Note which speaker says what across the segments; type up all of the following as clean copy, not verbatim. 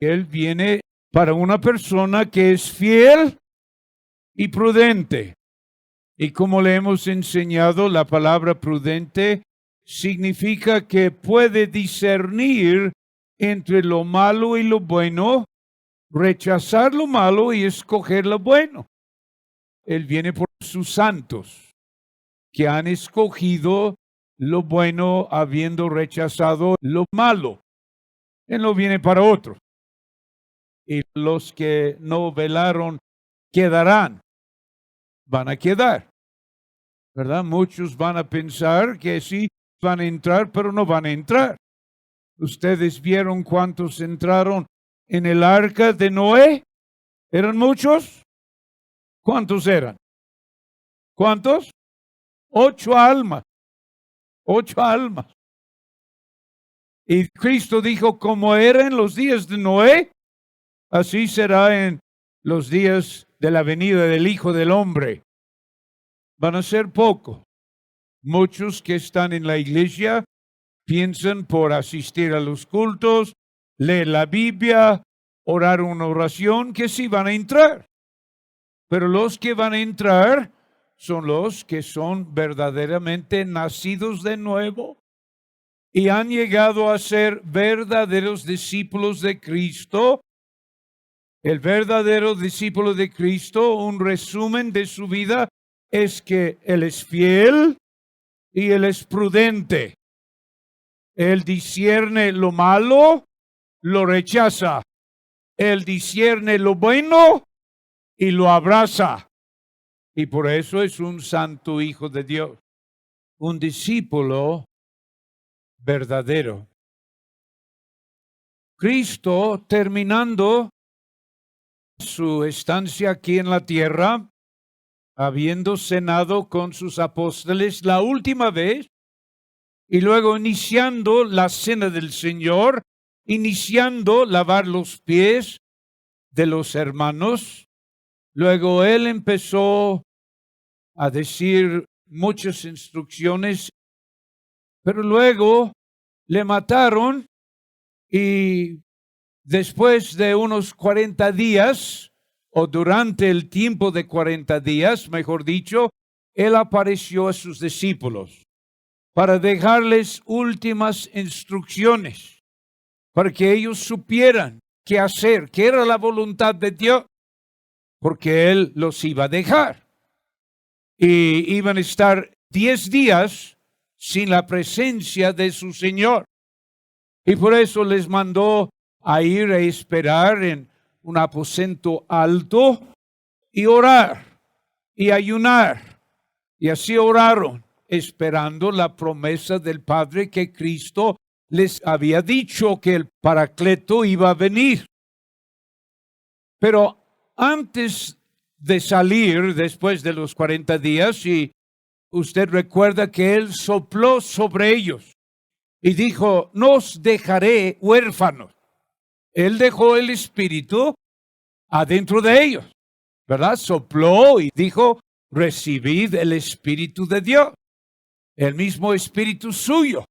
Speaker 1: Él viene para una persona que es fiel y prudente. Y como le hemos enseñado, la palabra prudente significa que puede discernir entre lo malo y lo bueno, rechazar lo malo y escoger lo bueno. Él viene por sus santos, que han escogido lo bueno habiendo rechazado lo malo. Él no viene para otros. Y los que no velaron quedarán, van a quedar, ¿verdad? Muchos van a pensar que sí van a entrar, pero no van a entrar. ¿Ustedes vieron cuántos entraron en el arca de Noé? ¿Eran muchos? ¿Cuántos eran? ¿Cuántos? 8 almas. 8 almas. Y Cristo dijo, como era en los días de Noé, así será en los días de la venida del Hijo del Hombre. Van a ser pocos. Muchos que están en la iglesia piensan por asistir a los cultos, leer la Biblia, orar una oración, que sí van a entrar. Pero los que van a entrar son los que son verdaderamente nacidos de nuevo y han llegado a ser verdaderos discípulos de Cristo. El verdadero discípulo de Cristo, un resumen de su vida, es que Él es fiel y Él es prudente. Él discierne lo malo, lo rechaza. Él discierne lo bueno y lo abraza. Y por eso es un santo hijo de Dios, un discípulo verdadero. Cristo, terminando su estancia aquí en la tierra, habiendo cenado con sus apóstoles la última vez, y luego iniciando la cena del Señor, iniciando lavar los pies de los hermanos, luego Él empezó a decir muchas instrucciones, pero luego le mataron y después de unos 40 días, o durante el tiempo de 40 días, mejor dicho, Él apareció a sus discípulos para dejarles últimas instrucciones, para que ellos supieran qué hacer, qué era la voluntad de Dios, porque Él los iba a dejar. Y iban a estar 10 días sin la presencia de su Señor. Y por eso les mandó a ir a esperar en un aposento alto y orar y ayunar. Y así oraron, esperando la promesa del Padre que Cristo les había dicho que el Paracleto iba a venir. Pero antes de salir, después de los 40 días, y usted recuerda que Él sopló sobre ellos y dijo, no os dejaré huérfanos. Él dejó el Espíritu adentro de ellos, ¿verdad? Sopló y dijo, recibid el Espíritu de Dios, el mismo Espíritu suyo.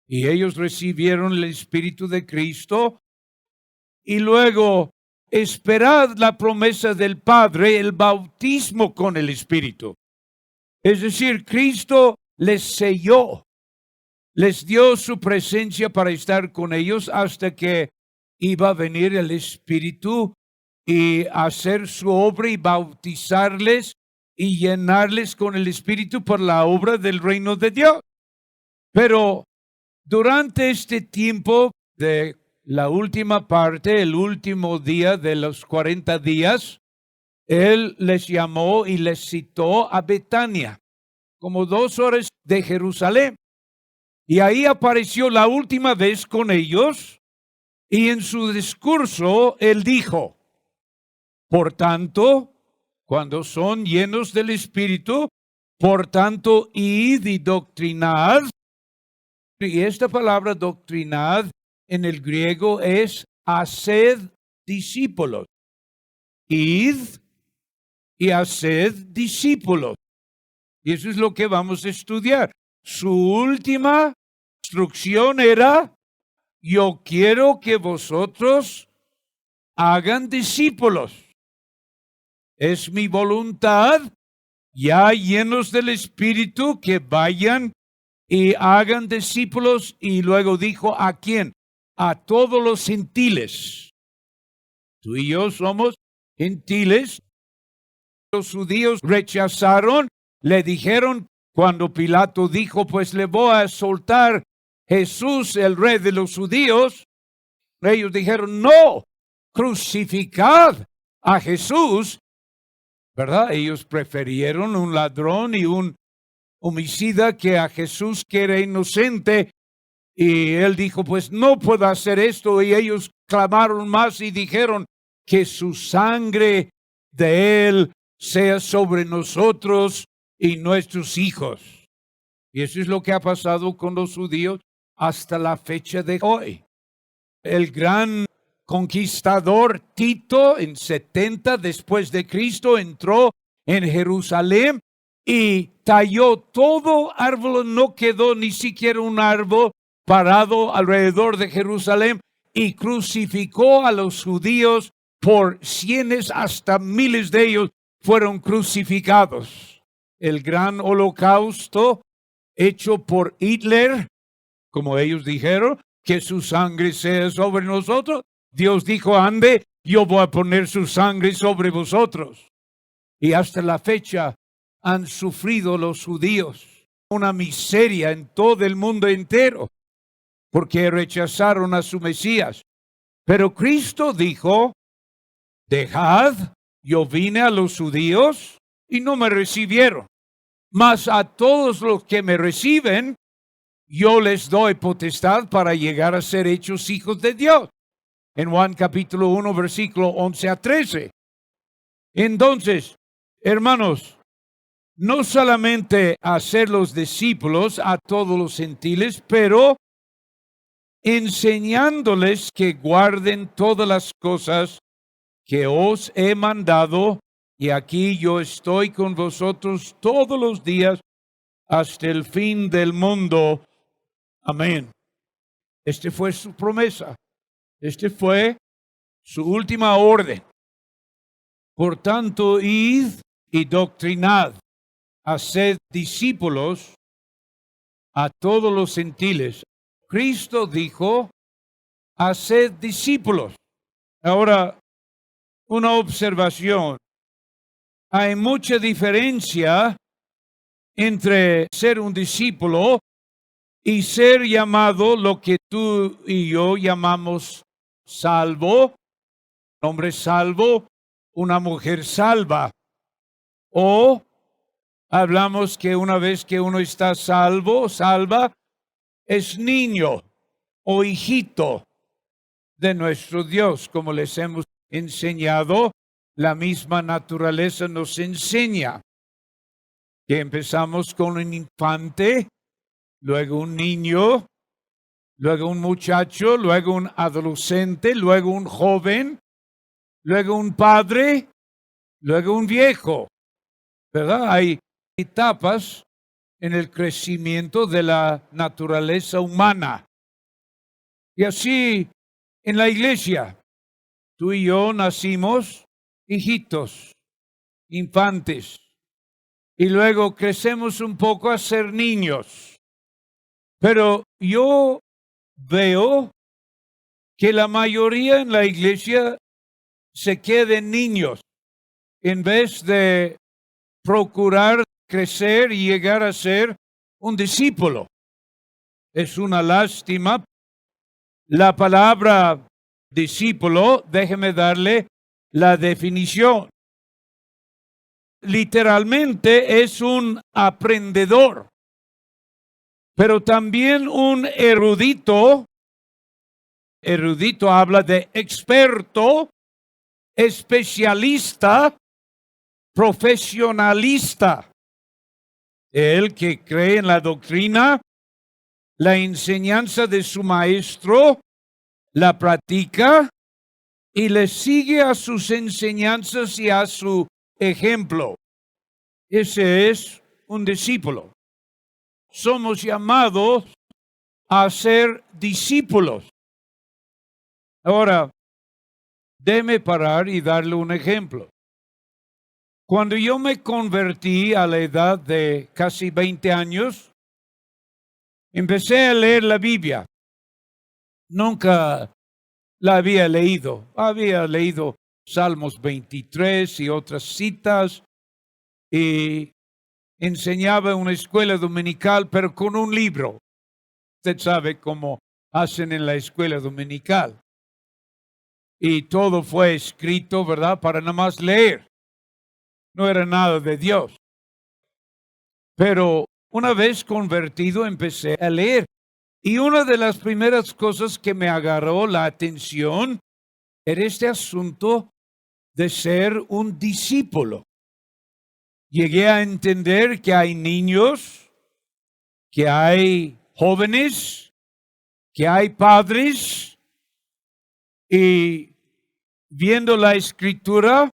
Speaker 1: Y ellos recibieron el Espíritu de Cristo y luego esperad la promesa del Padre, el bautismo con el Espíritu. Es decir, Cristo les selló, les dio su presencia para estar con ellos hasta que iba a venir el Espíritu y hacer su obra y bautizarles y llenarles con el Espíritu por la obra del reino de Dios. Pero durante este tiempo de la última parte, el último día de los 40 días, Él les llamó y les citó a Betania, como 2 horas de Jerusalén. Y ahí apareció la última vez con ellos, y en su discurso Él dijo, por tanto, cuando son llenos del Espíritu, por tanto, id y doctrinad. Y esta palabra doctrinad en el griego es haced discípulos. Id y haced discípulos. Y eso es lo que vamos a estudiar. Su última instrucción era, yo quiero que vosotros hagan discípulos. Es mi voluntad, ya llenos del Espíritu, que vayan y hagan discípulos. Y luego dijo, ¿a quién? A todos los gentiles. Tú y yo somos gentiles. Los judíos rechazaron, le dijeron, cuando Pilato dijo, pues le voy a soltar Jesús, el rey de los judíos, ellos dijeron, no, crucificad a Jesús, ¿verdad? Ellos prefirieron un ladrón y un homicida que a Jesús, que era inocente. Y él dijo, pues no puedo hacer esto. Y ellos clamaron más y dijeron, que su sangre de él sea sobre nosotros y nuestros hijos. Y eso es lo que ha pasado con los judíos hasta la fecha de hoy. El gran conquistador Tito, en 70 después de Cristo, entró en Jerusalén y talló todo árbol, no quedó ni siquiera un árbol parado alrededor de Jerusalén, y crucificó a los judíos por cientos hasta miles de ellos fueron crucificados. El gran holocausto hecho por Hitler, como ellos dijeron, que su sangre sea sobre nosotros. Dios dijo, ande, yo voy a poner su sangre sobre vosotros. Y hasta la fecha han sufrido los judíos una miseria en todo el mundo entero, porque rechazaron a su Mesías. Pero Cristo dijo, dejad, yo vine a los judíos y no me recibieron, mas a todos los que me reciben, yo les doy potestad para llegar a ser hechos hijos de Dios. En Juan capítulo 1, versículo 11 a 13. Entonces, hermanos, no solamente hacer los discípulos a todos los gentiles, pero enseñándoles que guarden todas las cosas que os he mandado, y aquí yo estoy con vosotros todos los días hasta el fin del mundo. Amén. Esta fue su promesa. Esta fue su última orden. Por tanto, id y doctrinad, haced discípulos a todos los gentiles. Cristo dijo, haced discípulos. Ahora, una observación. Hay mucha diferencia entre ser un discípulo y ser llamado lo que tú y yo llamamos salvo, un hombre salvo, una mujer salva. O hablamos que una vez que uno está salvo, salva, es niño o hijito de nuestro Dios, como les hemos enseñado. La misma naturaleza nos enseña que empezamos con un infante, luego un niño, luego un muchacho, luego un adolescente, luego un joven, luego un padre, luego un viejo, ¿verdad? Hay etapas en el crecimiento de la naturaleza humana. Y así en la iglesia, tú y yo nacimos hijitos, infantes, y luego crecemos un poco a ser niños. Pero yo veo que la mayoría en la iglesia se queden niños en vez de procurar crecer y llegar a ser un discípulo. Es una lástima. La palabra discípulo, déjeme darle la definición. Literalmente es un aprendedor, pero también un erudito. Erudito habla de experto, especialista, profesionalista. El que cree en la doctrina, la enseñanza de su maestro, la practica y le sigue a sus enseñanzas y a su ejemplo. Ese es un discípulo. Somos llamados a ser discípulos. Ahora, Déme parar y darle un ejemplo. Cuando yo me convertí a la edad de casi 20 años, empecé a leer la Biblia. Nunca la había leído. Había leído Salmos 23 y otras citas y enseñaba en una escuela dominical, pero con un libro. Usted sabe cómo hacen en la escuela dominical. Y todo fue escrito, ¿verdad? Para nada más leer. No era nada de Dios. Pero una vez convertido empecé a leer. Y una de las primeras cosas que me agarró la atención era este asunto de ser un discípulo. Llegué a entender que hay niños, que hay jóvenes, que hay padres, y viendo la escritura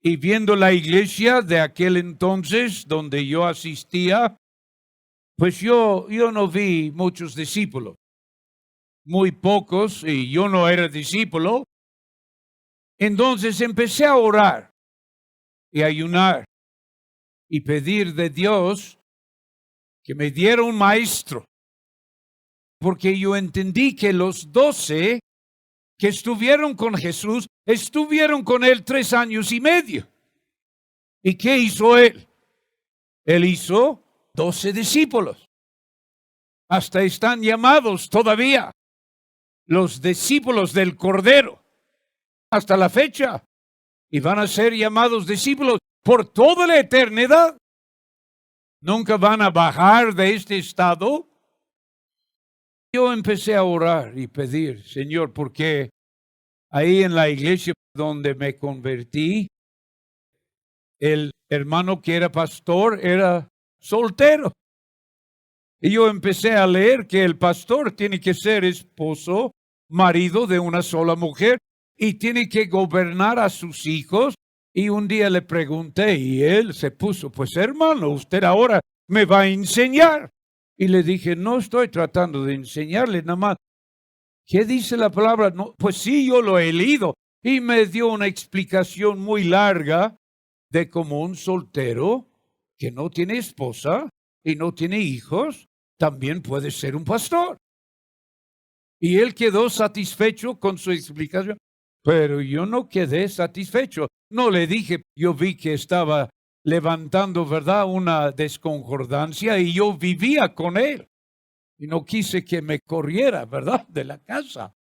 Speaker 1: y viendo la iglesia de aquel entonces donde yo asistía, pues yo no vi muchos discípulos, muy pocos, y yo no era discípulo. Entonces empecé a orar y ayunar y pedir de Dios que me diera un maestro, porque yo entendí que los 12 que estuvieron con Jesús, estuvieron con él 3 años y medio. ¿Y qué hizo él? Él hizo 12 discípulos. Hasta están llamados todavía los discípulos del Cordero hasta la fecha. Y van a ser llamados discípulos por toda la eternidad. Nunca van a bajar de este estado. Yo empecé a orar y pedir, Señor, porque ahí en la iglesia donde me convertí, el hermano que era pastor era soltero. Y yo empecé a leer que el pastor tiene que ser esposo, marido de una sola mujer, y tiene que gobernar a sus hijos. Y un día le pregunté y él se puso, pues hermano, usted ahora me va a enseñar. Y le dije, no estoy tratando de enseñarle nada más. ¿Qué dice la palabra? No, pues sí, yo lo he leído. Y me dio una explicación muy larga de cómo un soltero que no tiene esposa y no tiene hijos, también puede ser un pastor. Y él quedó satisfecho con su explicación. Pero yo no quedé satisfecho. No le dije, yo vi que estaba levantando, ¿verdad?, una desconcordancia y yo vivía con él. Y no quise que me corriera, ¿verdad?, de la casa.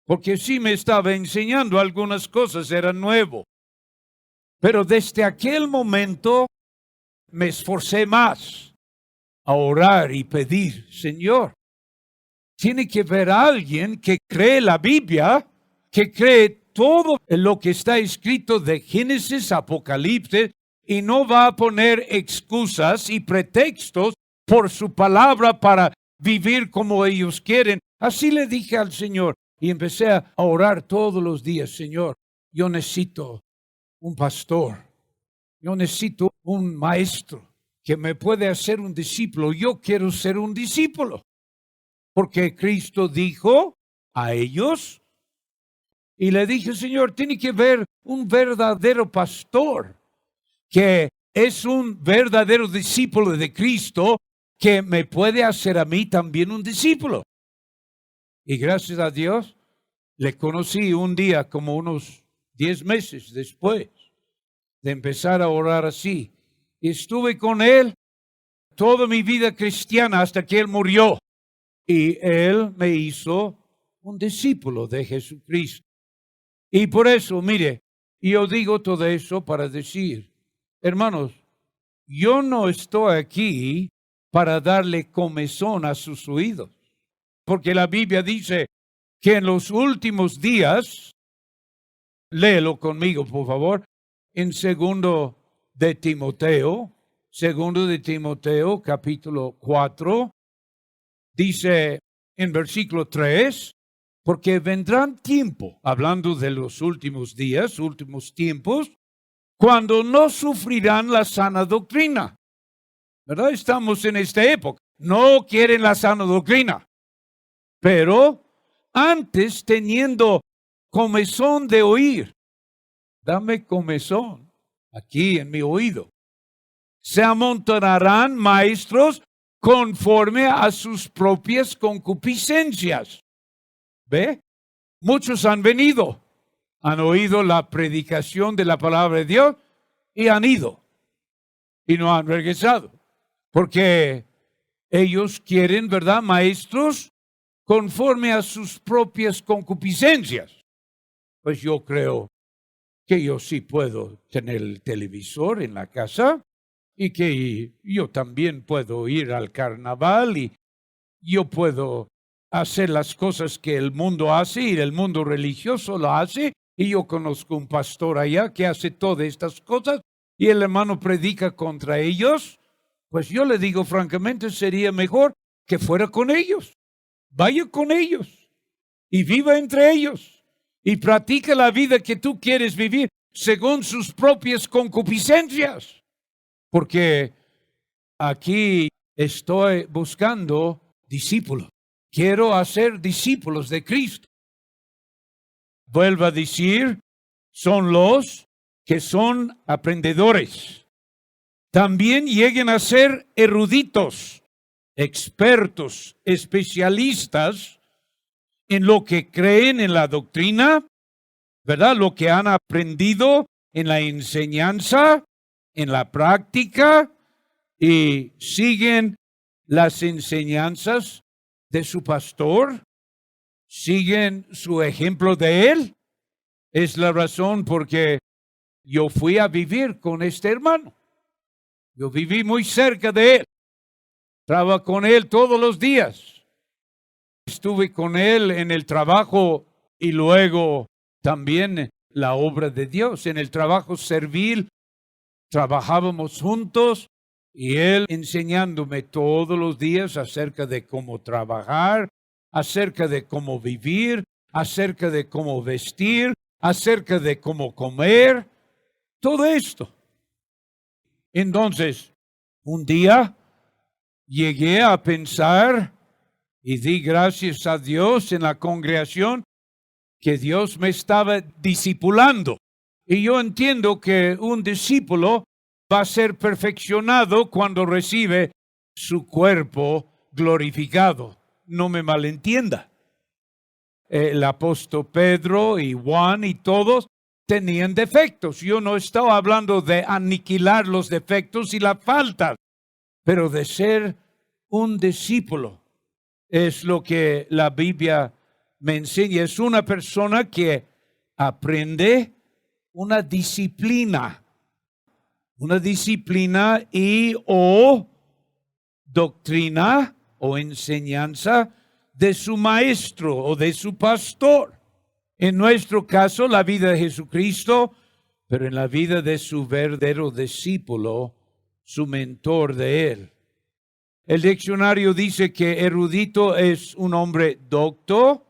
Speaker 1: Porque sí me estaba enseñando algunas cosas, era nuevo. Pero desde aquel momento me esforcé más a orar y pedir, Señor, tiene que ver a alguien que cree la Biblia, que cree todo lo que está escrito de Génesis, Apocalipsis, y no va a poner excusas y pretextos por su palabra para vivir como ellos quieren. Así le dije al Señor y empecé a orar todos los días, Señor, yo necesito un pastor, yo necesito un maestro que me puede hacer un discípulo. Yo quiero ser un discípulo, porque Cristo dijo a ellos, y le dije, Señor, tiene que haber un verdadero pastor, que es un verdadero discípulo de Cristo, que me puede hacer a mí también un discípulo. Y gracias a Dios, le conocí un día, como unos 10 meses después de empezar a orar así. Y estuve con él toda mi vida cristiana hasta que él murió. Y él me hizo un discípulo de Jesucristo. Y por eso, mire, yo digo todo eso para decir, hermanos, yo no estoy aquí para darle comezón a sus oídos. Porque la Biblia dice que en los últimos días, léelo conmigo, por favor, en segundo de Timoteo, capítulo 4, dice en versículo 3, porque vendrán tiempo, hablando de los últimos días, últimos tiempos, cuando no sufrirán la sana doctrina. ¿Verdad? Estamos en esta época. No quieren la sana doctrina. Pero antes, teniendo comezón de oír. Dame comezón aquí en mi oído. Se amontonarán maestros conforme a sus propias concupiscencias. ¿Ve? Muchos han venido, han oído la predicación de la palabra de Dios y han ido y no han regresado. Porque ellos quieren, ¿verdad?, maestros conforme a sus propias concupiscencias. Pues yo creo que yo sí puedo tener el televisor en la casa y que yo también puedo ir al carnaval y yo puedo hacer las cosas que el mundo hace y el mundo religioso lo hace. Y yo conozco un pastor allá que hace todas estas cosas y el hermano predica contra ellos. Pues yo le digo francamente, sería mejor que fuera con ellos. Vaya con ellos y viva entre ellos y practica la vida que tú quieres vivir según sus propias concupiscencias. Porque aquí estoy buscando discípulos. Quiero hacer discípulos de Cristo. Vuelvo a decir, son los que son aprendedores. También lleguen a ser eruditos, expertos, especialistas en lo que creen en la doctrina, ¿verdad? Lo que han aprendido en la enseñanza, en la práctica, y siguen las enseñanzas de su pastor, siguen su ejemplo de él. Es la razón porque yo fui a vivir con este hermano. Yo viví muy cerca de él. Trabajaba con él todos los días. Estuve con él en el trabajo y luego también la obra de Dios. En el trabajo servil trabajábamos juntos y él enseñándome todos los días acerca de cómo trabajar, acerca de cómo vivir, acerca de cómo vestir, acerca de cómo comer, todo esto. Entonces, un día llegué a pensar y di gracias a Dios en la congregación que Dios me estaba discipulando. Y yo entiendo que un discípulo va a ser perfeccionado cuando recibe su cuerpo glorificado. No me malentienda. El apóstol Pedro y Juan y todos tenían defectos. Yo no estaba hablando de aniquilar los defectos y las faltas, pero de ser un discípulo. Es lo que la Biblia me enseña. Es una persona que aprende una disciplina y o doctrina o enseñanza de su maestro o de su pastor. En nuestro caso, la vida de Jesucristo, pero en la vida de su verdadero discípulo, su mentor de él. El diccionario dice que erudito es un hombre docto,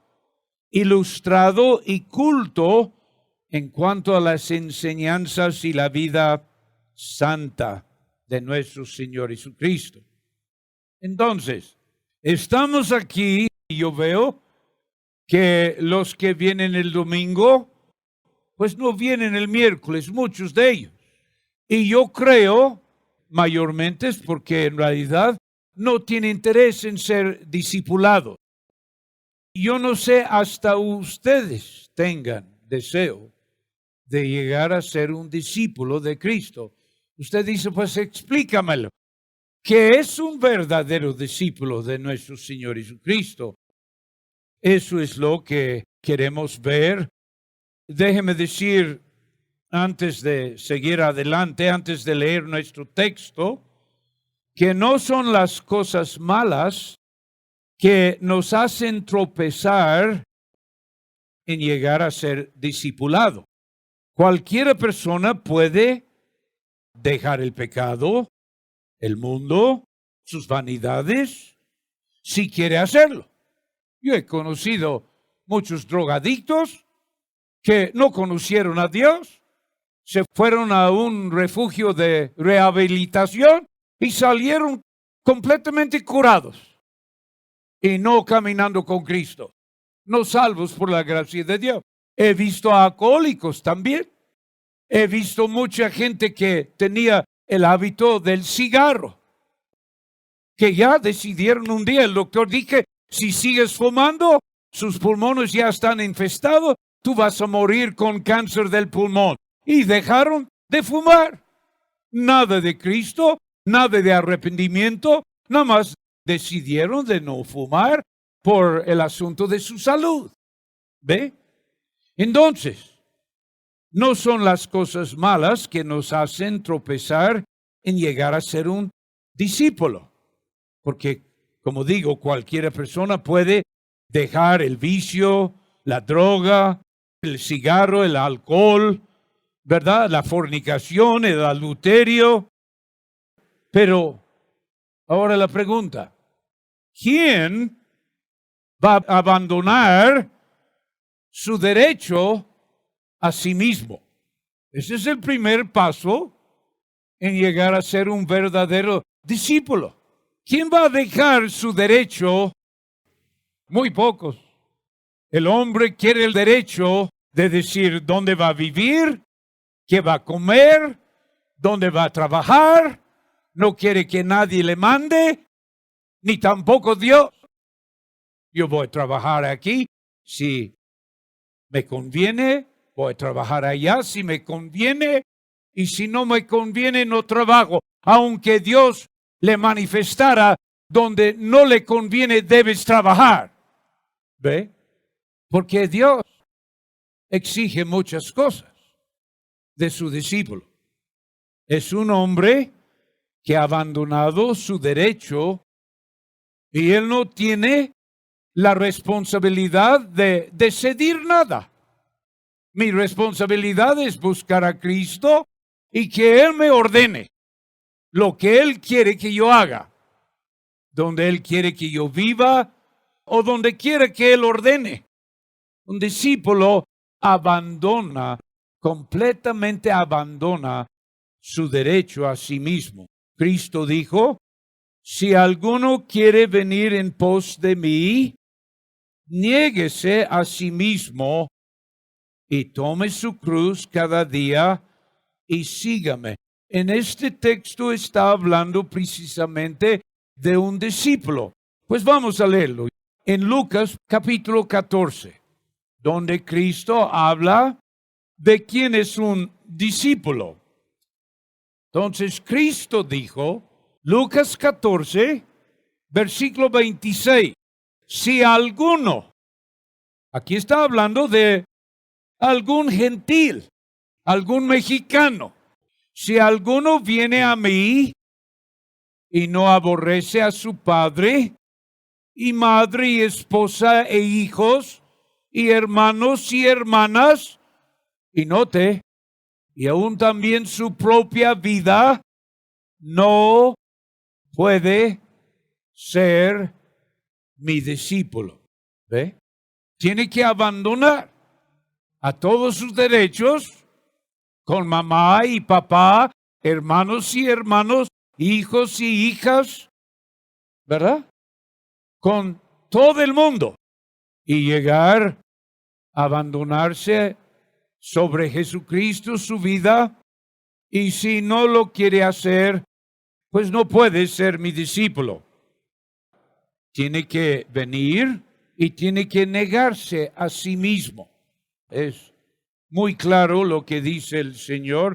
Speaker 1: ilustrado y culto en cuanto a las enseñanzas y la vida santa de nuestro Señor Jesucristo. Entonces, estamos aquí y yo veo que los que vienen el domingo, pues no vienen el miércoles, muchos de ellos. Y yo creo, mayormente es porque en realidad no tiene interés en ser discipulados. Yo no sé hasta ustedes tengan deseo de llegar a ser un discípulo de Cristo. Usted dice, pues explícamelo. ¿Qué es un verdadero discípulo de nuestro Señor Jesucristo? Eso es lo que queremos ver. Déjeme decir, antes de seguir adelante, antes de leer nuestro texto, que no son las cosas malas que nos hacen tropezar en llegar a ser discipulado. Cualquier persona puede dejar el pecado, el mundo, sus vanidades, si quiere hacerlo. Yo he conocido muchos drogadictos que no conocieron a Dios, se fueron a un refugio de rehabilitación y salieron completamente curados y no caminando con Cristo, no salvos por la gracia de Dios. He visto a alcohólicos también. He visto mucha gente que tenía el hábito del cigarro, que ya decidieron un día, el doctor dije, si sigues fumando, sus pulmones ya están infestados, tú vas a morir con cáncer del pulmón. Y dejaron de fumar. Nada de Cristo, nada de arrepentimiento, nada más decidieron de no fumar por el asunto de su salud. ¿Ve? Entonces, no son las cosas malas que nos hacen tropezar en llegar a ser un discípulo. Porque, como digo, cualquier persona puede dejar el vicio, la droga, el cigarro, el alcohol, ¿verdad? La fornicación, el adulterio. Pero ahora la pregunta, ¿quién va a abandonar su derecho a sí mismo? Ese es el primer paso en llegar a ser un verdadero discípulo. ¿Quién va a dejar su derecho? Muy pocos. El hombre quiere el derecho de decir dónde va a vivir, qué va a comer, dónde va a trabajar. No quiere que nadie le mande, ni tampoco Dios. Yo voy a trabajar aquí si me conviene, voy a trabajar allá si me conviene, y si no me conviene no trabajo. Aunque Dios le manifestara donde no le conviene debes trabajar. ¿Ve? Porque Dios exige muchas cosas de su discípulo. Es un hombre que ha abandonado su derecho y él no tiene la responsabilidad de decidir nada. Mi responsabilidad es buscar a Cristo y que Él me ordene lo que Él quiere que yo haga, donde Él quiere que yo viva o donde quiere que Él ordene. Un discípulo completamente abandona su derecho a sí mismo. Cristo dijo, si alguno quiere venir en pos de mí, niéguese a sí mismo y tome su cruz cada día y sígame. En este texto está hablando precisamente de un discípulo. Pues vamos a leerlo. En Lucas capítulo 14, donde Cristo habla de quién es un discípulo. Entonces Cristo dijo, Lucas 14, versículo 26, si alguno, aquí está hablando de algún gentil, algún mexicano, si alguno viene a mí y no aborrece a su padre y madre y esposa e hijos y hermanos y hermanas, y note, y aún también su propia vida, no puede ser mi discípulo. ¿Ve? Tiene que abandonar a todos sus derechos con mamá y papá, hermanos y hermanos, hijos y hijas, ¿verdad? Con todo el mundo y llegar a abandonarse sobre Jesucristo, su vida, y si no lo quiere hacer, pues no puede ser mi discípulo. Tiene que venir y tiene que negarse a sí mismo. Es muy claro lo que dice el Señor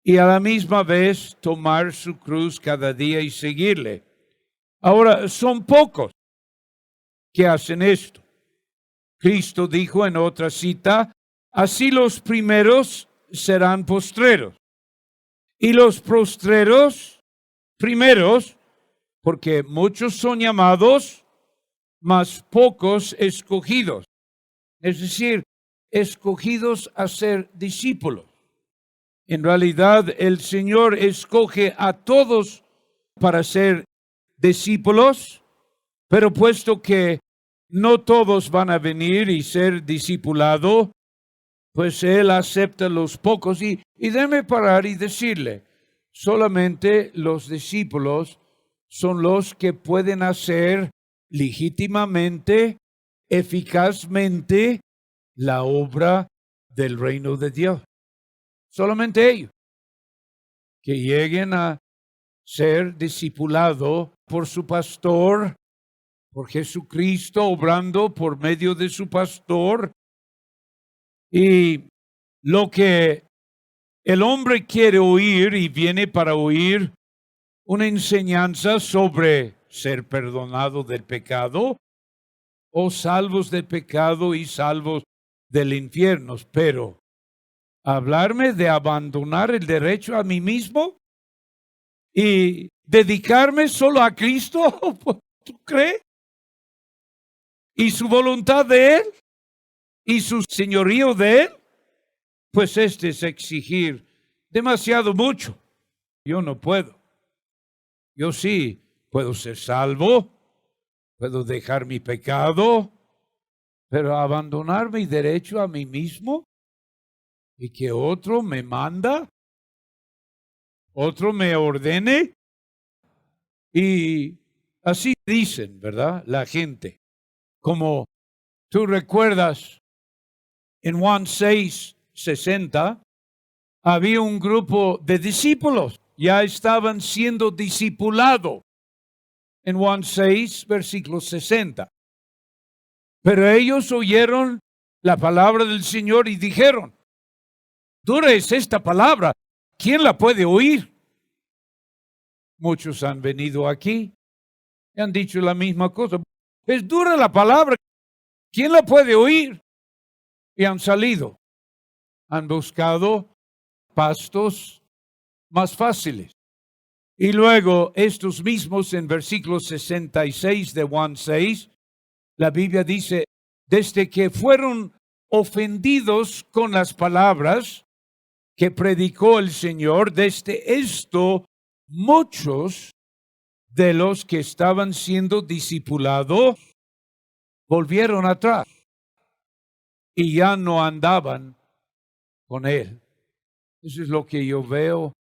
Speaker 1: y a la misma vez tomar su cruz cada día y seguirle. Ahora, son pocos que hacen esto. Cristo dijo en otra cita, así los primeros serán postreros y los postreros primeros, porque muchos son llamados, mas pocos escogidos. Es decir, escogidos a ser discípulos. En realidad, el Señor escoge a todos para ser discípulos, pero puesto que no todos van a venir y ser discipulados, pues Él acepta los pocos. Y déjeme parar y decirle, solamente los discípulos son los que pueden hacer legítimamente, eficazmente, la obra del reino de Dios. Solamente ellos que lleguen a ser discipulados por su pastor, por Jesucristo, obrando por medio de su pastor. Y lo que el hombre quiere oír y viene para oír una enseñanza sobre ser perdonado del pecado o salvos del pecado y salvos del infierno. Pero hablarme de abandonar el derecho a mí mismo y dedicarme solo a Cristo, ¿tú crees? Y su voluntad de Él y su señorío de Él, pues este es exigir demasiado mucho. Yo no puedo. Yo sí puedo ser salvo, puedo dejar mi pecado, pero abandonar mi derecho a mí mismo y que otro me manda, otro me ordene. Y así dicen, ¿verdad? La gente. Como tú recuerdas, en Juan 6:60, había un grupo de discípulos. Ya estaban siendo discipulados. En Juan 6, versículo 60. Pero ellos oyeron la palabra del Señor y dijeron, dura es esta palabra, ¿quién la puede oír? Muchos han venido aquí y han dicho la misma cosa. Es dura la palabra, ¿quién la puede oír? Y han salido, han buscado pastos más fáciles. Y luego estos mismos en versículo 66 de Juan 6, la Biblia dice, desde que fueron ofendidos con las palabras que predicó el Señor, desde esto muchos de los que estaban siendo discipulados volvieron atrás y ya no andaban con Él. Eso es lo que yo veo.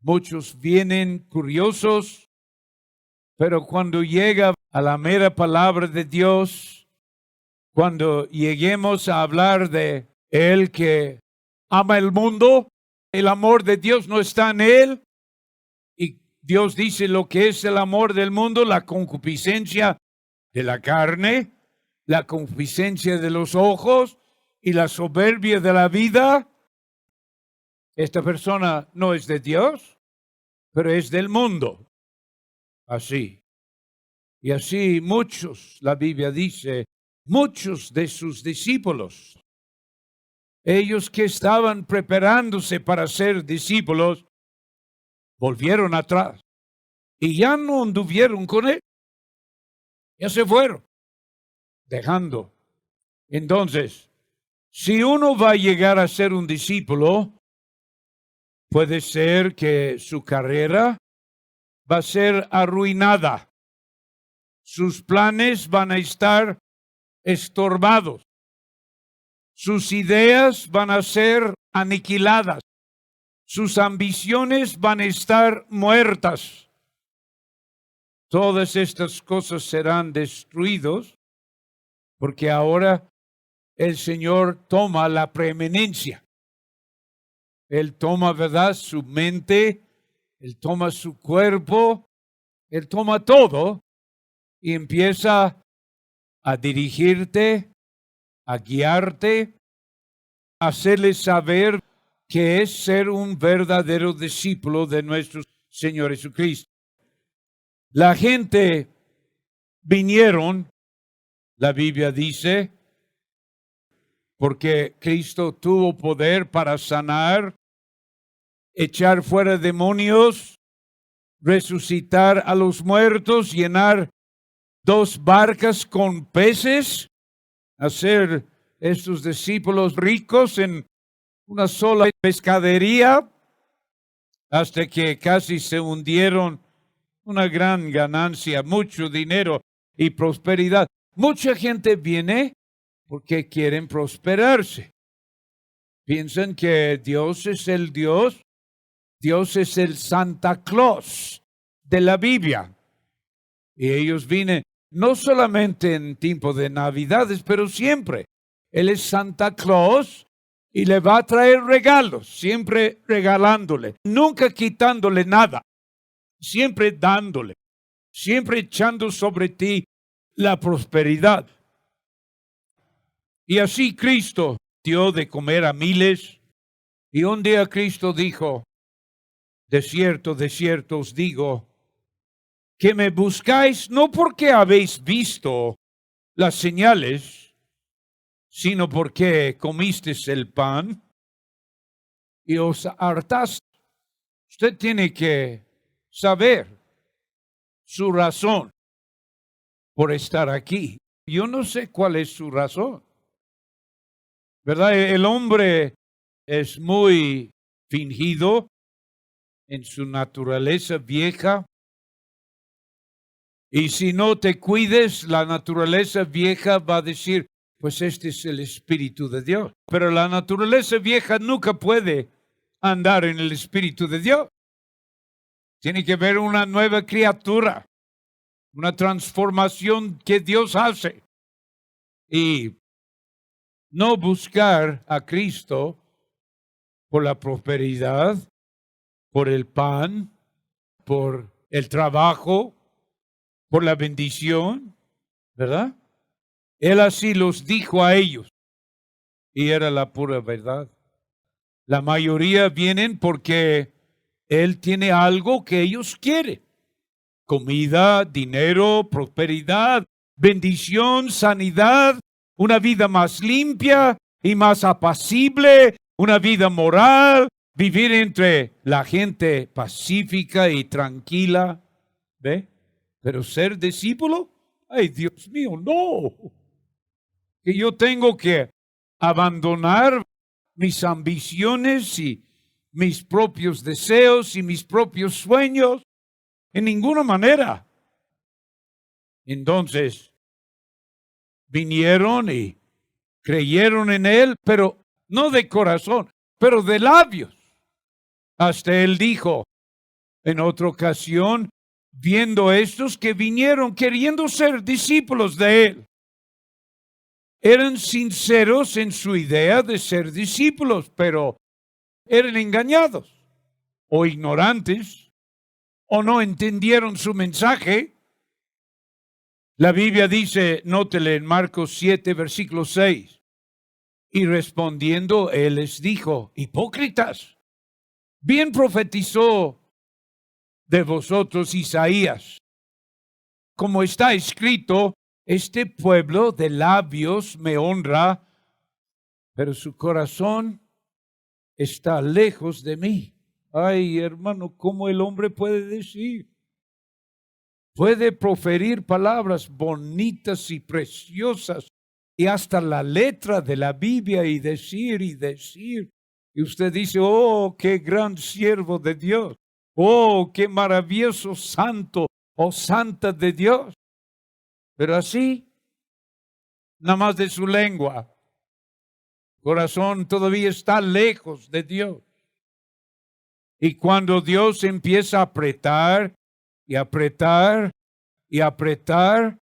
Speaker 1: Muchos vienen curiosos, pero cuando llega a la mera palabra de Dios, cuando lleguemos a hablar de Él que ama el mundo, el amor de Dios no está en Él. Y Dios dice lo que es el amor del mundo, la concupiscencia de la carne, la concupiscencia de los ojos y la soberbia de la vida. Esta persona no es de Dios, pero es del mundo. Así. Y así muchos, la Biblia dice, muchos de sus discípulos, ellos que estaban preparándose para ser discípulos, volvieron atrás y ya no anduvieron con Él. Ya se fueron, dejando. Entonces, si uno va a llegar a ser un discípulo, puede ser que su carrera va a ser arruinada. Sus planes van a estar estorbados. Sus ideas van a ser aniquiladas. Sus ambiciones van a estar muertas. Todas estas cosas serán destruidas porque ahora el Señor toma la preeminencia. Él toma, ¿verdad?, su mente, Él toma su cuerpo, Él toma todo y empieza a dirigirte, a guiarte, a hacerle saber que es ser un verdadero discípulo de nuestro Señor Jesucristo. La gente vinieron, la Biblia dice, porque Cristo tuvo poder para sanar, echar fuera demonios, resucitar a los muertos, llenar 2 barcas con peces, hacer estos discípulos ricos en una sola pescadería, hasta que casi se hundieron. Una gran ganancia, mucho dinero y prosperidad. Mucha gente viene porque quieren prosperarse. Piensan que Dios es el Dios. Dios es el Santa Claus de la Biblia. Y ellos vienen no solamente en tiempo de Navidades, pero siempre. Él es Santa Claus y le va a traer regalos, siempre regalándole, nunca quitándole nada, siempre dándole, siempre echando sobre ti la prosperidad. Y así Cristo dio de comer a miles. Y un día Cristo dijo, de cierto os digo, que me buscáis no porque habéis visto las señales, sino porque comisteis el pan y os hartaste. Usted tiene que saber su razón por estar aquí. Yo no sé cuál es su razón, ¿verdad? El hombre es muy fingido en su naturaleza vieja. Y si no te cuides, la naturaleza vieja va a decir, pues este es el Espíritu de Dios. Pero la naturaleza vieja nunca puede andar en el Espíritu de Dios. Tiene que haber una nueva criatura, una transformación que Dios hace. Y no buscar a Cristo por la prosperidad, por el pan, por el trabajo, por la bendición, ¿verdad? Él así los dijo a ellos y era la pura verdad. La mayoría vienen porque Él tiene algo que ellos quieren. Comida, dinero, prosperidad, bendición, sanidad, una vida más limpia y más apacible, una vida moral, vivir entre la gente pacífica y tranquila. ¿Ve? Pero ser discípulo, ay Dios mío, no. Que yo tengo que abandonar mis ambiciones y mis propios deseos y mis propios sueños. En ninguna manera. Entonces, vinieron y creyeron en Él, pero no de corazón, pero de labios. Hasta Él dijo en otra ocasión, viendo estos que vinieron queriendo ser discípulos de Él. Eran sinceros en su idea de ser discípulos, pero eran engañados o ignorantes o no entendieron su mensaje. La Biblia dice, nótele en Marcos 7, versículo 6, y respondiendo Él les dijo, hipócritas, bien profetizó de vosotros Isaías, como está escrito, este pueblo de labios me honra, pero su corazón está lejos de mí. Ay, hermano, ¿cómo el hombre puede decir? Puede proferir palabras bonitas y preciosas y hasta la letra de la Biblia y decir. Y usted dice, oh, qué gran siervo de Dios. Oh, qué maravilloso santo o santa de Dios. Pero así, nada más de su lengua, corazón todavía está lejos de Dios. Y cuando Dios empieza a apretar y apretar y apretar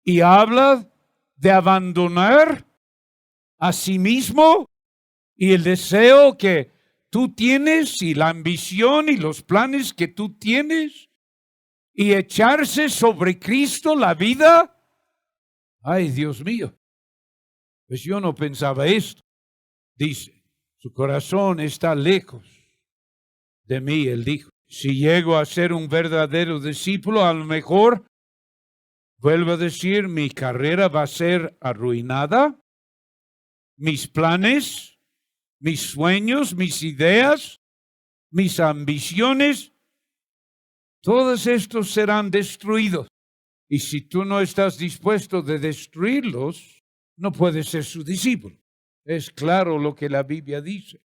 Speaker 1: y habla de abandonar a sí mismo y el deseo que tú tienes y la ambición y los planes que tú tienes y echarse sobre Cristo la vida. Ay, Dios mío, pues yo no pensaba esto. Dice, su corazón está lejos de mí, él dijo. Si llego a ser un verdadero discípulo, a lo mejor, vuelvo a decir, mi carrera va a ser arruinada. Mis planes, mis sueños, mis ideas, mis ambiciones, todos estos serán destruidos. Y si tú no estás dispuesto de destruirlos, no puedes ser su discípulo. Es claro lo que la Biblia dice.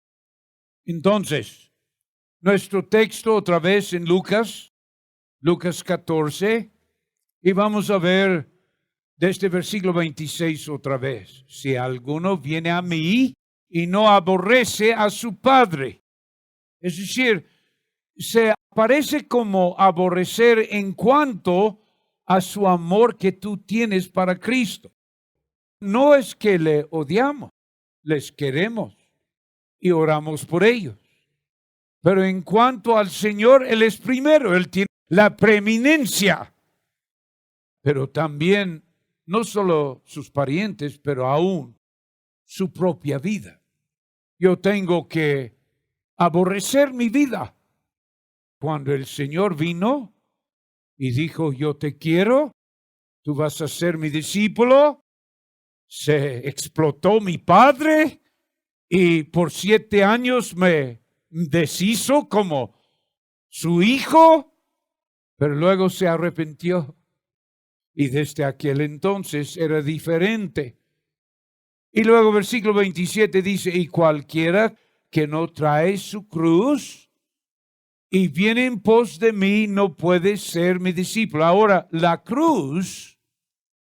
Speaker 1: Entonces, nuestro texto otra vez en Lucas 14, y vamos a ver desde versículo 26 otra vez. Si alguno viene a mí y no aborrece a su padre, es decir, se parece como aborrecer en cuanto a su amor que tú tienes para Cristo. No es que le odiamos, les queremos y oramos por ellos. Pero en cuanto al Señor, Él es primero, Él tiene la preeminencia. Pero también, no solo sus parientes, pero aún su propia vida. Yo tengo que aborrecer mi vida. Cuando el Señor vino y dijo, yo te quiero, tú vas a ser mi discípulo, se explotó mi padre y por 7 años me deshizo como su hijo, pero luego se arrepintió y desde aquel entonces era diferente. Y luego versículo 27 dice, y cualquiera que no trae su cruz y viene en pos de mí no puede ser mi discípulo. Ahora, la cruz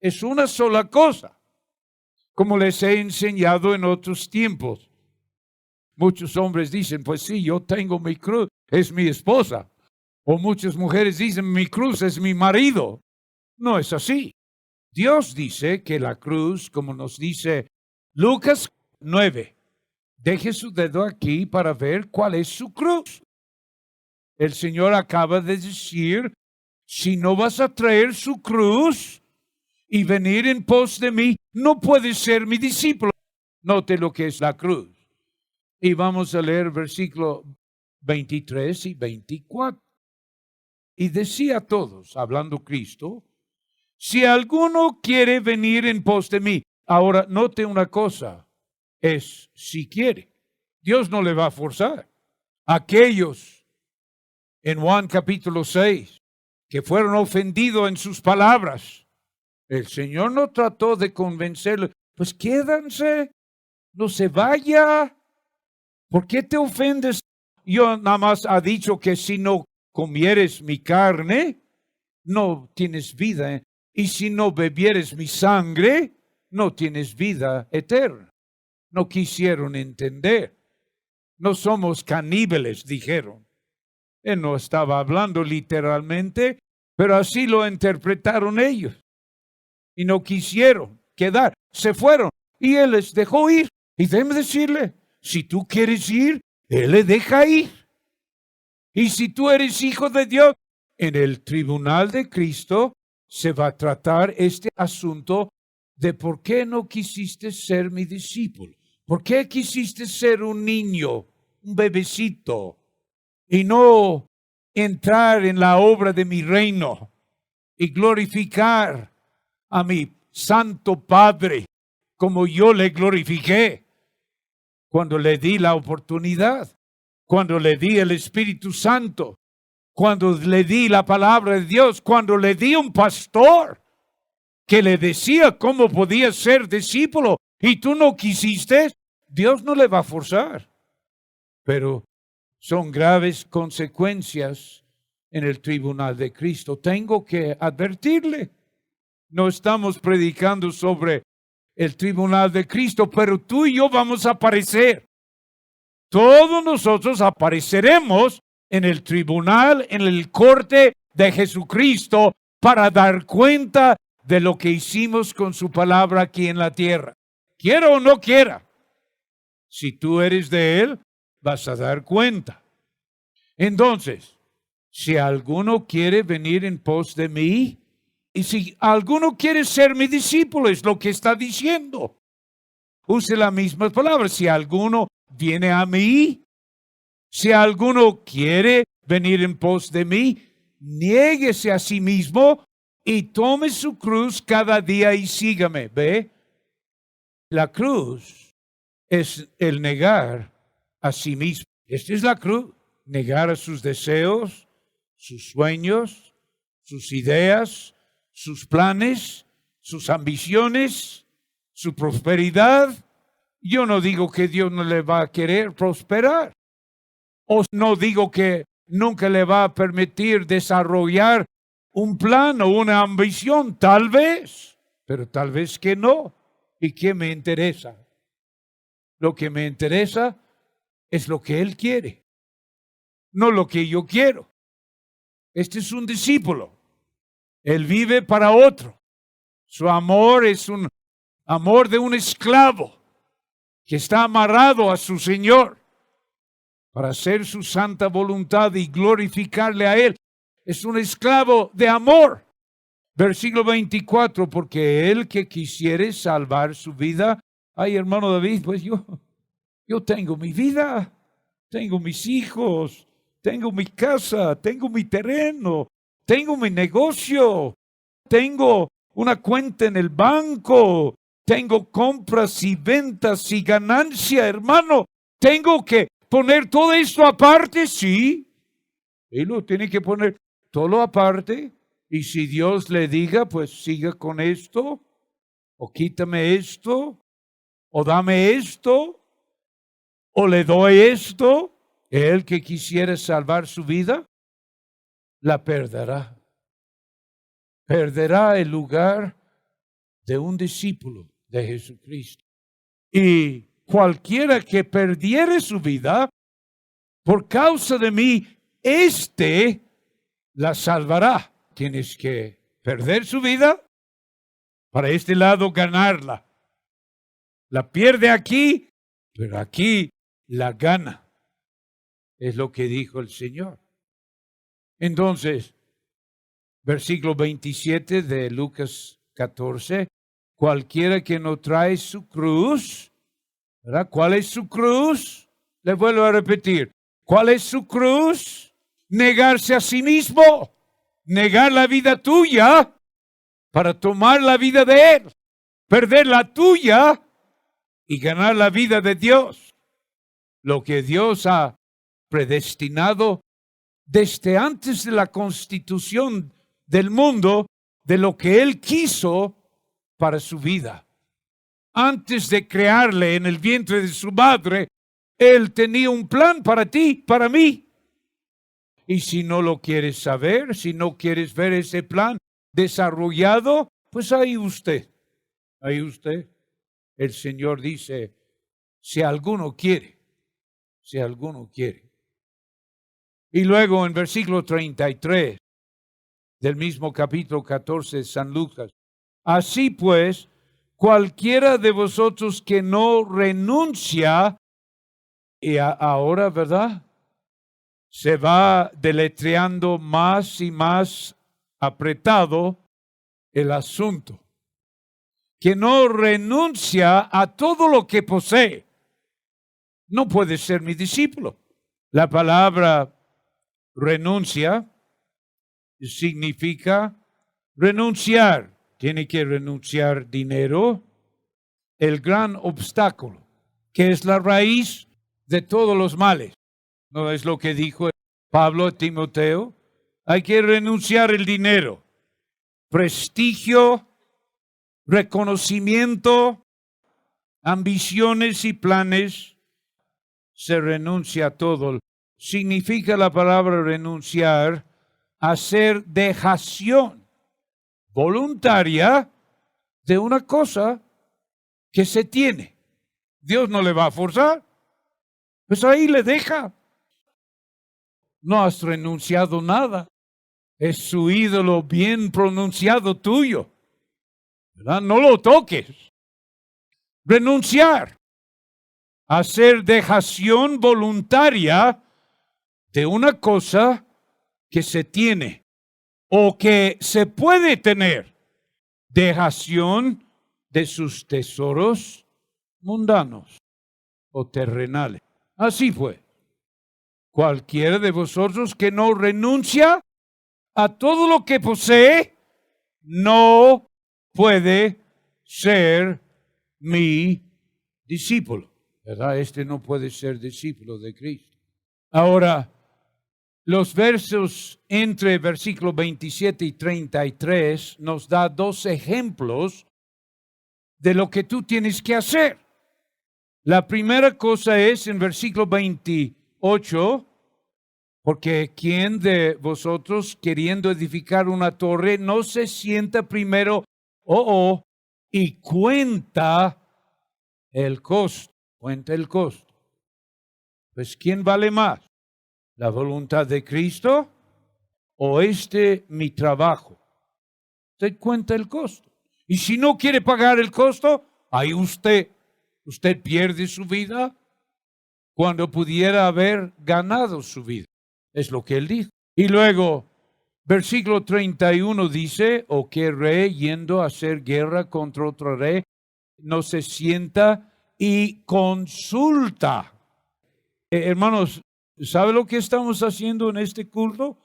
Speaker 1: es una sola cosa, como les he enseñado en otros tiempos. Muchos hombres dicen, pues sí, yo tengo mi cruz, es mi esposa. O muchas mujeres dicen, mi cruz es mi marido. No es así. Dios dice que la cruz, como nos dice Lucas 9, deje su dedo aquí para ver cuál es su cruz. El Señor acaba de decir, si no vas a traer su cruz y venir en pos de mí, no puedes ser mi discípulo. Note lo que es la cruz. Y vamos a leer versículo 23 y 24. Y decía a todos, hablando Cristo, si alguno quiere venir en pos de mí. Ahora, note una cosa, es si quiere. Dios no le va a forzar. Aquellos en Juan capítulo 6 que fueron ofendidos en sus palabras, el Señor no trató de convencerlos. Pues quédense, no se vaya. ¿Por qué te ofendes? Yo nada más ha dicho que si no comieres mi carne, no tienes vida. Y si no bebieres mi sangre, no tienes vida eterna. No quisieron entender. No somos caníbales, dijeron. Él no estaba hablando literalmente, pero así lo interpretaron ellos. Y no quisieron quedar. Se fueron. Y Él les dejó ir. Y déjeme decirle, si tú quieres ir, Él le deja ir. Y si tú eres hijo de Dios, en el tribunal de Cristo se va a tratar este asunto de por qué no quisiste ser mi discípulo. ¿Por qué quisiste ser un niño, un bebecito, y no entrar en la obra de mi reino y glorificar a mi Santo Padre como yo le glorifiqué cuando le di la oportunidad, cuando le di el Espíritu Santo, cuando le di la palabra de Dios, cuando le di un pastor que le decía cómo podía ser discípulo y tú no quisiste? Dios no le va a forzar, pero son graves consecuencias en el tribunal de Cristo. Tengo que advertirle, no estamos predicando sobre el tribunal de Cristo, pero tú y yo vamos a aparecer. Todos nosotros apareceremos en el tribunal, en el corte de Jesucristo, para dar cuenta de lo que hicimos con su palabra aquí en la tierra. Quiera o no quiera, si tú eres de Él, vas a dar cuenta. Entonces, si alguno quiere venir en pos de mí, y si alguno quiere ser mi discípulo, es lo que está diciendo. Use las mismas palabras. Si alguno viene a mí, si alguno quiere venir en pos de mí, niéguese a sí mismo y tome su cruz cada día y sígame. ¿Ve? La cruz es el negar a sí mismo. Esta es la cruz. Negar a sus deseos, sus sueños, sus ideas, sus planes, sus ambiciones, su prosperidad. Yo no digo que Dios no le va a querer prosperar. O no digo que nunca le va a permitir desarrollar un plan o una ambición. Tal vez, pero tal vez que no. ¿Y qué me interesa? Lo que me interesa es lo que Él quiere, no lo que yo quiero. Este es un discípulo. Él vive para otro. Su amor es un amor de un esclavo que está amarrado a su Señor para hacer su santa voluntad y glorificarle a Él. Es un esclavo de amor. Versículo 24, porque el que quisiere salvar su vida, ay, hermano David, pues yo tengo mi vida, tengo mis hijos, tengo mi casa, tengo mi terreno, tengo mi negocio, tengo una cuenta en el banco, tengo compras y ventas y ganancia, hermano. Tengo que poner todo esto aparte, sí. Él lo tiene que poner todo aparte. Y si Dios le diga, pues siga con esto, o quítame esto, o dame esto, o le doy esto, el que quisiera salvar su vida, la perderá. Perderá el lugar de un discípulo de Jesucristo. Y cualquiera que perdiere su vida por causa de mí, la salvará. Tienes que perder su vida para este lado ganarla. La pierde aquí, pero aquí la gana. Es lo que dijo el Señor. Entonces, versículo 27 de Lucas 14, cualquiera que no trae su cruz, ¿verdad? ¿Cuál es su cruz? Le vuelvo a repetir. ¿Cuál es su cruz? Negarse a sí mismo. Negar la vida tuya para tomar la vida de Él. Perder la tuya y ganar la vida de Dios. Lo que Dios ha predestinado desde antes de la constitución del mundo, de lo que Él quiso para su vida. Antes de crearle en el vientre de su madre, Él tenía un plan para ti, para mí. Y si no lo quieres saber, si no quieres ver ese plan desarrollado, pues ahí usted. El Señor dice, si alguno quiere. Y luego en versículo 33 del mismo capítulo 14 de San Lucas, así pues, cualquiera de vosotros que no renuncia, y ahora, ¿verdad?, se va deletreando más y más apretado el asunto. Que no renuncia a todo lo que posee, no puede ser mi discípulo. La palabra renuncia significa renunciar. Tiene que renunciar dinero, el gran obstáculo, que es la raíz de todos los males. ¿No es lo que dijo Pablo a Timoteo? Hay que renunciar el dinero, prestigio, reconocimiento, ambiciones y planes. Se renuncia a todo. Significa la palabra renunciar, hacer dejación voluntaria de una cosa que se tiene. Dios no le va a forzar. Pues ahí le deja. No has renunciado nada. Es su ídolo bien pronunciado tuyo, ¿verdad? No lo toques. Renunciar. Hacer dejación voluntaria de una cosa que se tiene o que se puede tener. Dejación de sus tesoros mundanos o terrenales. Así fue. Cualquiera de vosotros que no renuncia a todo lo que posee, no puede ser mi discípulo. ¿Verdad? Este no puede ser discípulo de Cristo. Ahora, los versos entre versículos 27 y 33 nos da dos ejemplos de lo que tú tienes que hacer. La primera cosa es en versículo 28, porque ¿quién de vosotros queriendo edificar una torre no se sienta primero, y cuenta el costo? Cuenta el costo. Pues ¿quién vale más? ¿La voluntad de Cristo o mi trabajo? Usted cuenta el costo. Y si no quiere pagar el costo, ahí usted pierde su vida cuando pudiera haber ganado su vida. Es lo que él dijo. Y luego, versículo 31 dice, o qué rey yendo a hacer guerra contra otro rey, no se sienta y consulta. Hermanos, ¿sabe lo que estamos haciendo en este culto?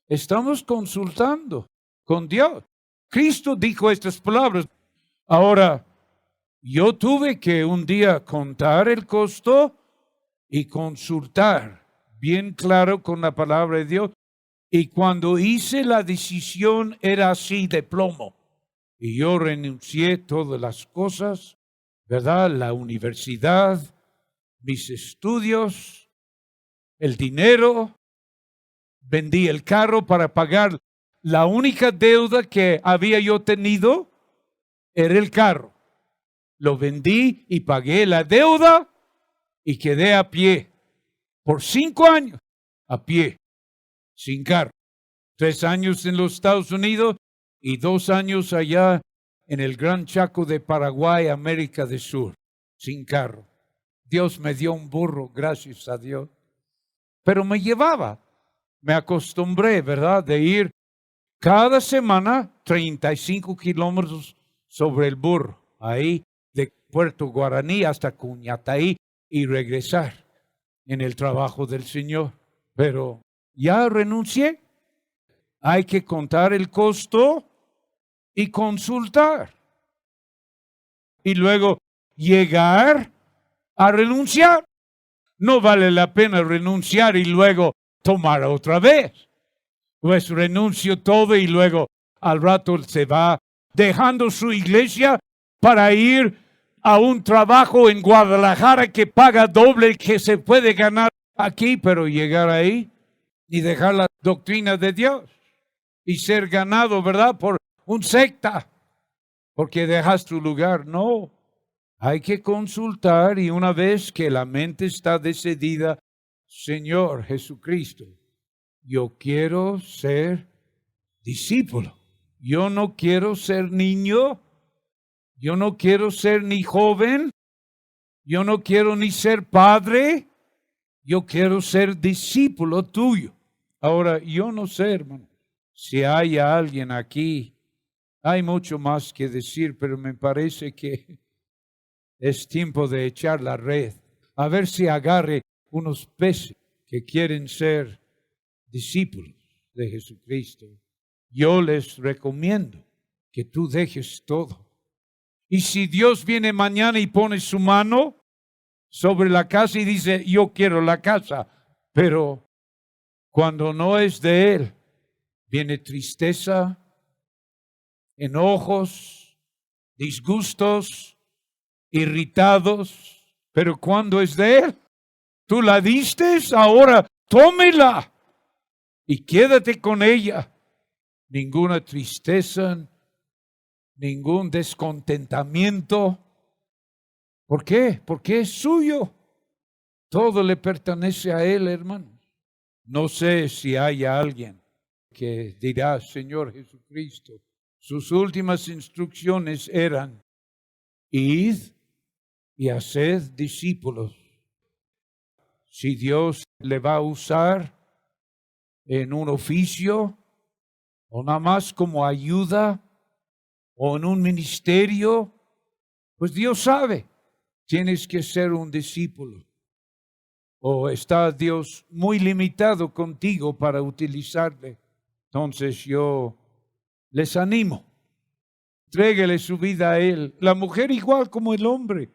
Speaker 1: Estamos consultando con Dios. Cristo dijo estas palabras. Ahora, yo tuve que un día contar el costo y consultar bien claro con la palabra de Dios. Y cuando hice la decisión era así de plomo. Y yo renuncié todas las cosas, ¿verdad? La universidad, mis estudios, el dinero, vendí el carro para pagar. La única deuda que había yo tenido era el carro. Lo vendí y pagué la deuda y quedé a pie por 5 años, a pie, sin carro. 3 años en los Estados Unidos y 2 años allá en el Gran Chaco de Paraguay, América del Sur, sin carro. Dios me dio un burro, gracias a Dios. Pero me llevaba, me acostumbré, ¿verdad?, de ir cada semana 35 kilómetros sobre el burro, ahí de Puerto Guaraní hasta Cuñataí y regresar en el trabajo del Señor. Pero ya renuncié. Hay que contar el costo y consultar. Y luego llegar a renunciar. No vale la pena renunciar y luego tomar otra vez. Pues renuncio todo y luego al rato se va dejando su iglesia para ir a un trabajo en Guadalajara que paga doble que se puede ganar aquí, pero llegar ahí y dejar la doctrina de Dios y ser ganado, ¿verdad?, por un secta, porque dejas tu lugar. No, hay que consultar y una vez que la mente está decidida, Señor Jesucristo, yo quiero ser discípulo. Yo no quiero ser niño. Yo no quiero ser ni joven. Yo no quiero ni ser padre. Yo quiero ser discípulo tuyo. Ahora, yo no sé, hermano, si hay alguien aquí. Hay mucho más que decir, pero me parece que es tiempo de echar la red. A ver si agarre unos peces que quieren ser discípulos de Jesucristo. Yo les recomiendo que tú dejes todo. Y si Dios viene mañana y pone su mano sobre la casa y dice, yo quiero la casa, pero cuando no es de Él, viene tristeza, enojos, disgustos, irritados, pero cuando es de Él, tú la diste, ahora tómela y quédate con ella. Ninguna tristeza, ningún descontentamiento. ¿Por qué? Porque es suyo. Todo le pertenece a Él, hermanos. No sé si hay alguien que dirá, Señor Jesucristo, sus últimas instrucciones eran, id y haced discípulos. Si Dios le va a usar en un oficio, o nada más como ayuda, o en un ministerio, pues Dios sabe, tienes que ser un discípulo. O está Dios muy limitado contigo para utilizarle. Entonces yo les animo, entréguele su vida a Él. La mujer igual como el hombre,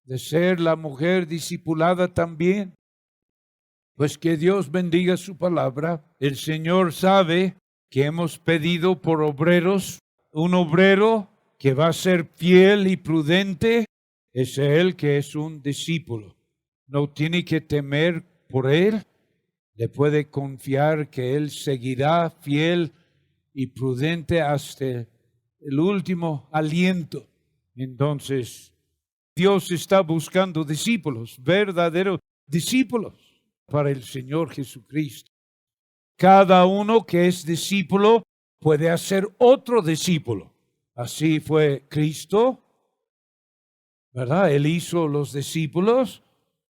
Speaker 1: de ser la mujer discipulada también. Pues que Dios bendiga su palabra. El Señor sabe que hemos pedido por obreros, un obrero que va a ser fiel y prudente, es Él que es un discípulo. No tiene que temer por Él, le puede confiar que Él seguirá fiel y prudente hasta el último aliento. Entonces, Dios está buscando discípulos, verdaderos discípulos para el Señor Jesucristo. Cada uno que es discípulo puede hacer otro discípulo. Así fue Cristo. ¿verdad? Él hizo los discípulos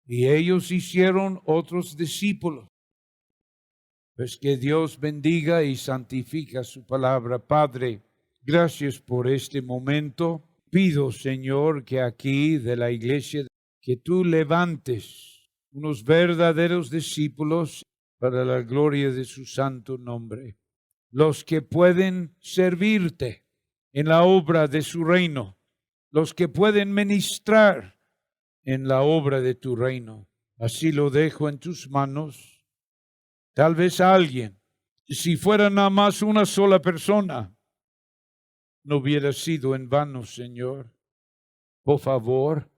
Speaker 1: y ellos hicieron otros discípulos. Pues que Dios bendiga y santifica su palabra. Padre, gracias por este momento. Pido, Señor, que aquí de la iglesia, que tú levantes unos verdaderos discípulos para la gloria de su santo nombre. Los que pueden servirte en la obra de su reino. Los que pueden ministrar en la obra de tu reino. Así lo dejo en tus manos. Tal vez alguien, si fuera nada más una sola persona, no hubiera sido en vano, Señor. Por favor,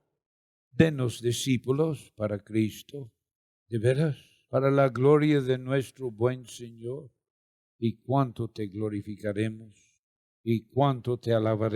Speaker 1: denos discípulos para Cristo, de veras, para la gloria de nuestro buen Señor. Y cuánto te glorificaremos y cuánto te alabaremos.